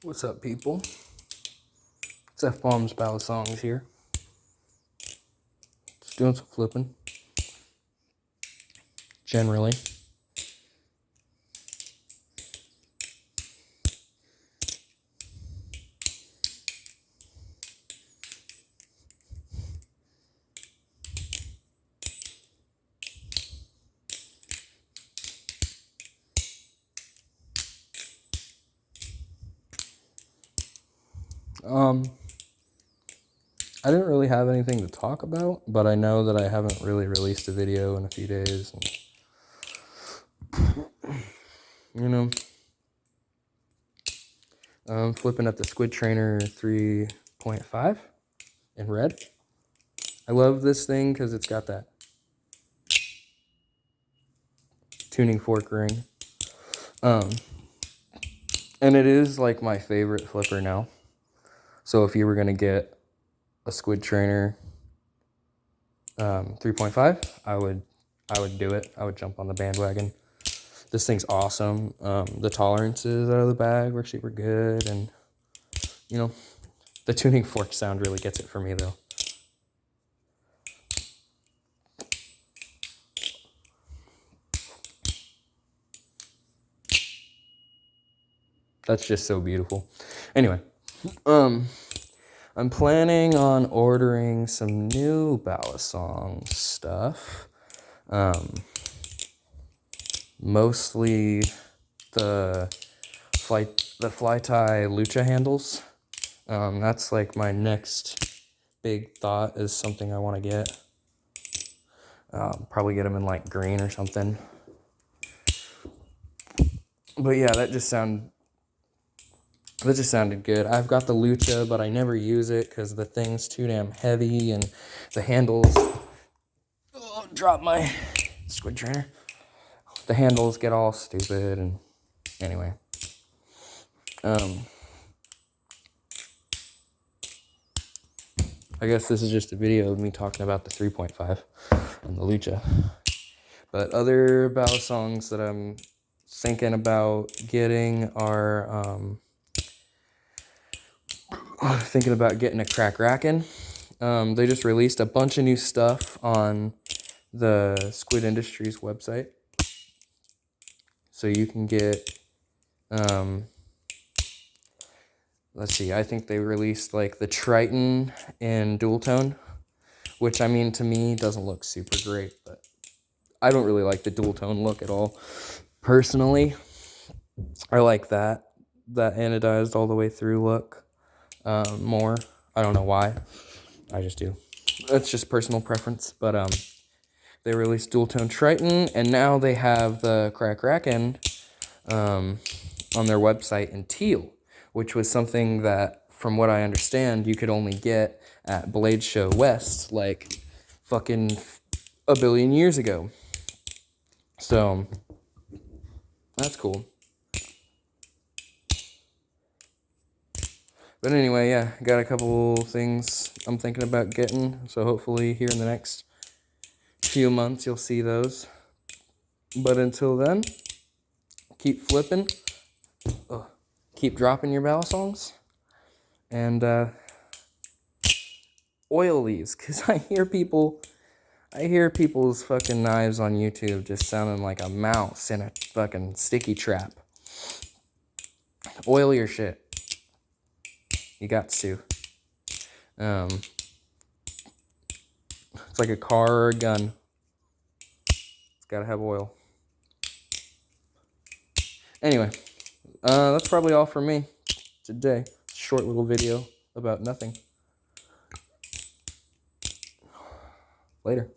What's up, people? It's F-Bombs Balisong here. Just doing some flipping. Generally. I didn't really have anything to talk about, but I know that I haven't really released a video in a few days. And, I'm flipping at the Squid Trainer 3.5 in red. I love this thing because it's got that tuning fork ring. And it is like my favorite flipper now. So if you were going to get a Squid Trainer 3.5, I would do it. I would jump on the bandwagon. This thing's awesome. The tolerances out of the bag were super good, and the tuning fork sound really gets it for me though. That's just so beautiful. Anyway, I'm planning on ordering some new Balisong stuff. Mostly the fly tie lucha handles. That's like my next big thought, is something I want to get. Probably get them in like green or something. But yeah, that just sounded good. I've got the lucha, but I never use it because the thing's too damn heavy and the handles. Oh, drop my Squid Trainer. The handles get all stupid, and anyway. I guess this is just a video of me talking about the 3.5 and the lucha. But other Balisongs that I'm thinking about getting are thinking about getting a crack rackin'. They just released a bunch of new stuff on the Squid Industries website. So you can get, let's see, I think they released like the Triton in dual tone, which I mean, to me, doesn't look super great, but I don't really like the dual tone look at all. Personally, I like that anodized all the way through look more. I don't know why. I just do. That's just personal preference. But they released dual tone Triton, and now they have the crack rackin' on their website in teal, which was something that, from what I understand, you could only get at Blade Show West like fucking a billion years ago. So that's cool. But anyway, yeah, got a couple things I'm thinking about getting, so hopefully here in the next few months you'll see those. But until then, keep flipping, keep dropping your Balisongs, and oil these, because I hear people's fucking knives on YouTube just sounding like a mouse in a fucking sticky trap. Oil your shit. You got to. It's like a car or a gun. It's gotta have oil. Anyway, that's probably all for me today. Short little video about nothing. Later.